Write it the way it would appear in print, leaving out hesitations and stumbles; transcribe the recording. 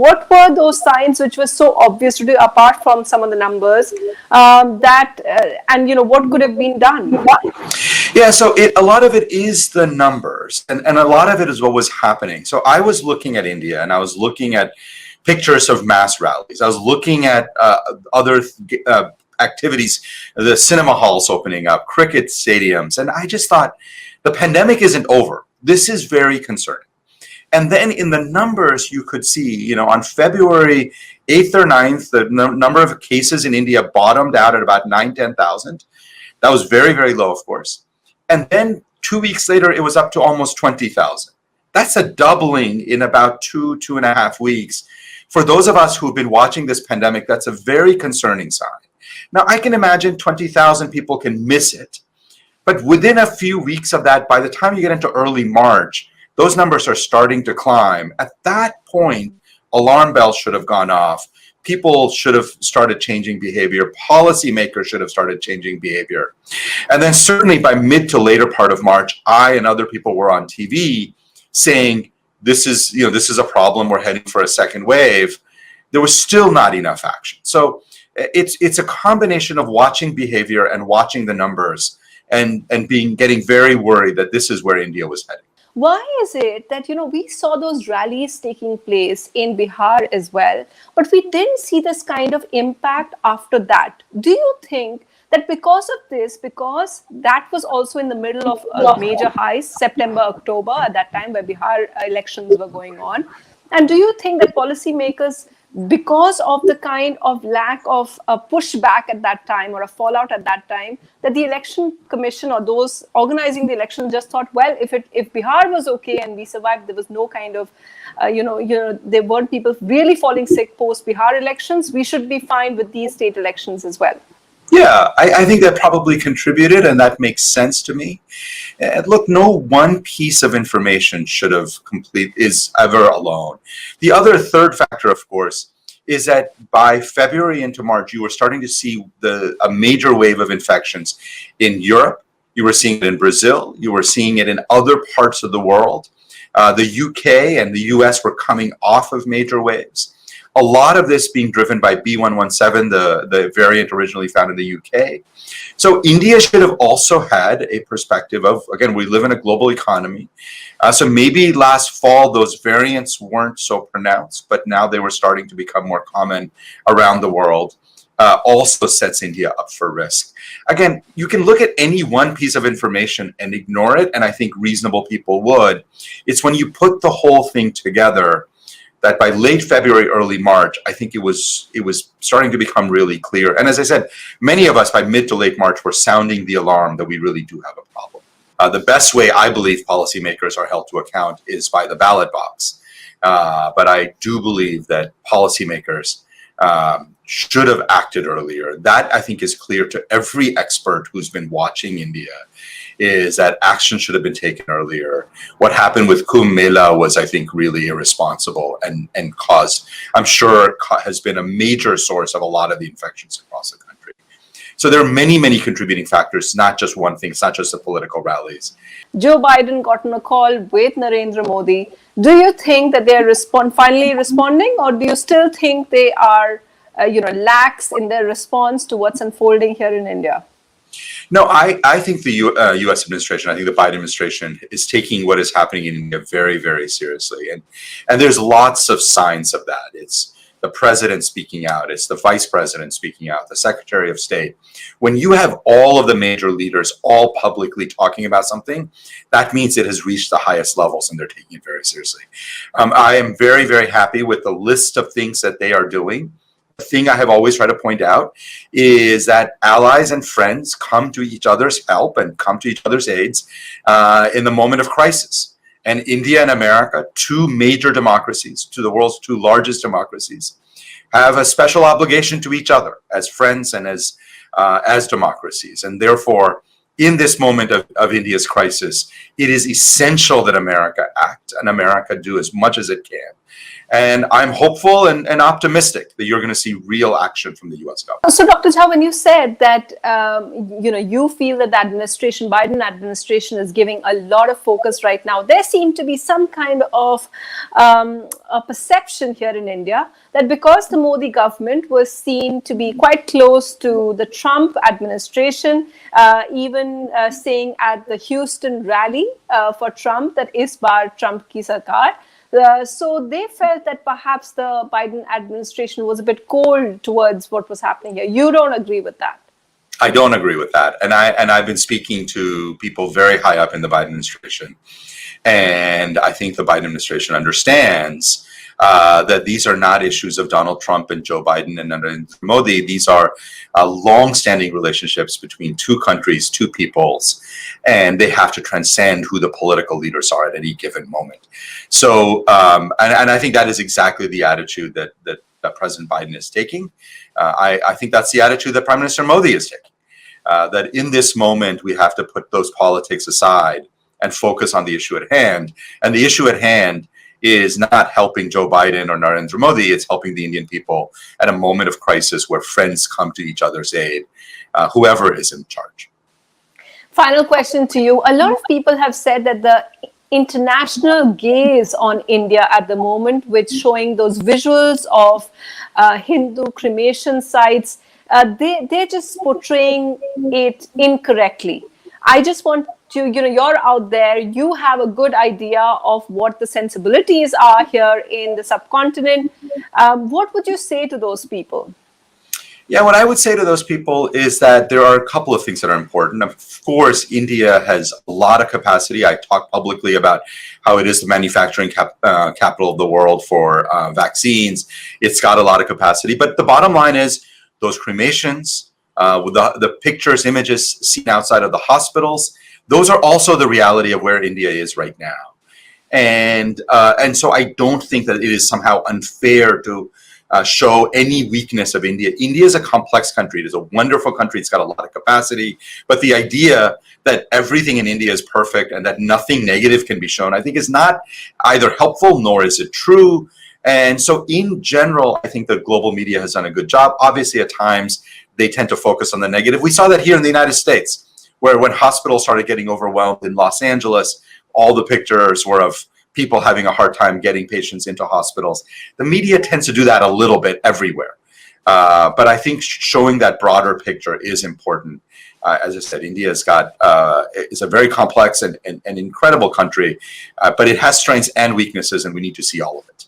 what were those signs which were so obvious to do, apart from some of the numbers, and what could have been done? Yeah, so a lot of it is the numbers, and a lot of it is what was happening. So I was looking at India, and I was looking at pictures of mass rallies. I was looking at other activities, the cinema halls opening up, cricket stadiums, and I just thought, the pandemic isn't over. This is very concerning. And then in the numbers, you could see, on February 8th or 9th, the number of cases in India bottomed out at about 10,000. That was very, very low, of course. And then 2 weeks later, it was up to almost 20,000. That's a doubling in about 2.5 weeks. For those of us who've been watching this pandemic, that's a very concerning sign. Now, I can imagine 20,000 people can miss it. But within a few weeks of that, by the time you get into early March, those numbers are starting to climb. At that point, alarm bells should have gone off. People should have started changing behavior. Policymakers should have started changing behavior. And then certainly by mid to later part of March, I and other people were on TV saying, this is a problem, we're heading for a second wave. There was still not enough action. So it's a combination of watching behavior and watching the numbers and getting very worried that this is where India was heading. Why is it that, we saw those rallies taking place in Bihar as well, but we didn't see this kind of impact after that? Do you think that because of this, because that was also in the middle of major highs, September, October, at that time where Bihar elections were going on, and do you think that policymakers, because of the kind of lack of a pushback at that time or a fallout at that time, that the election commission or those organizing the election just thought, well, if Bihar was okay and we survived, there was no kind of, there weren't people really falling sick post Bihar elections, we should be fine with these state elections as well? Yeah, I think that probably contributed, and that makes sense to me. Look, no one piece of information is ever alone. The other third factor, of course, is that by February into March, you were starting to see a major wave of infections in Europe. You were seeing it in Brazil. You were seeing it in other parts of the world. The UK and the US were coming off of major waves. A lot of this being driven by B117, the variant originally found in the UK. So India should have also had a perspective of, again, we live in a global economy. So maybe last fall, those variants weren't so pronounced, but now they were starting to become more common around the world. Also sets India up for risk. Again, you can look at any one piece of information and ignore it, and I think reasonable people would. It's when you put the whole thing together that by late February, early March, I think it was starting to become really clear. And as I said, many of us by mid to late March were sounding the alarm that we really do have a problem. The best way I believe policymakers are held to account is by the ballot box. But I do believe that policymakers should have acted earlier. That, I think, is clear to every expert who's been watching India, is that action should have been taken earlier. What happened with Kumbh Mela was, I think, really irresponsible and caused, I'm sure, has been a major source of a lot of the infections across the country. So there are many, many contributing factors, not just one thing. It's not just the political rallies. Joe Biden got on a call with Narendra Modi. Do you think that they are finally responding, or do you still think they are lax in their response to what's unfolding here in India? No, I think the U.S. administration, I think the Biden administration is taking what is happening in India very, very seriously. And there's lots of signs of that. It's the president speaking out. It's the vice president speaking out, the secretary of state. When you have all of the major leaders all publicly talking about something, that means it has reached the highest levels and they're taking it very seriously. I am very, very happy with the list of things that they are doing. The thing I have always tried to point out is that allies and friends come to each other's help and come to each other's aids in the moment of crisis. And India and America, two major democracies, two of the world's two largest democracies, have a special obligation to each other as friends and as democracies. And therefore, in this moment of India's crisis, it is essential that America act and America do as much as it can. And I'm hopeful and optimistic that you're going to see real action from the U.S. government. So, Dr. Jha, when you said that you feel that the administration, Biden administration, is giving a lot of focus right now, there seemed to be some kind of a perception here in India that because the Modi government was seen to be quite close to the Trump administration, even saying at the Houston rally for Trump that is bar Trump ki sarkar. So they felt that perhaps the Biden administration was a bit cold towards what was happening here. You don't agree with that? I don't agree with that, and I've been speaking to people very high up in the Biden administration, and I think the Biden administration understands that these are not issues of Donald Trump and Joe Biden and Narendra Modi. These are long-standing relationships between two countries, two peoples, and they have to transcend who the political leaders are at any given moment. So, and I think that is exactly the attitude that President Biden is taking. I think that's the attitude that Prime Minister Modi is taking. That in this moment, we have to put those politics aside and focus on the issue at hand. And the issue at hand is not helping Joe Biden or Narendra Modi, it's helping the Indian people at a moment of crisis where friends come to each other's aid, whoever is in charge. Final question to you. A lot of people have said that the international gaze on India at the moment, with showing those visuals of Hindu cremation sites, they're just portraying it incorrectly. I just want to, you're out there, you have a good idea of what the sensibilities are here in the subcontinent. What would you say to those people? Yeah, what I would say to those people is that there are a couple of things that are important. Of course, India has a lot of capacity. I talk publicly about how it is the manufacturing capital of the world for vaccines. It's got a lot of capacity. But the bottom line is those cremations, with the pictures, images seen outside of the hospitals, those are also the reality of where India is right now. And so I don't think that it is somehow unfair to show any weakness of India. India is a complex country. It is a wonderful country. It's got a lot of capacity. But the idea that everything in India is perfect and that nothing negative can be shown, I think is not either helpful nor is it true. And so in general, I think the global media has done a good job. Obviously, at times, they tend to focus on the negative. We saw that here in the United States, where when hospitals started getting overwhelmed in Los Angeles, all the pictures were of people having a hard time getting patients into hospitals. The media tends to do that a little bit everywhere. But I think showing that broader picture is important. As I said, India is a very complex and incredible country, but it has strengths and weaknesses, and we need to see all of it.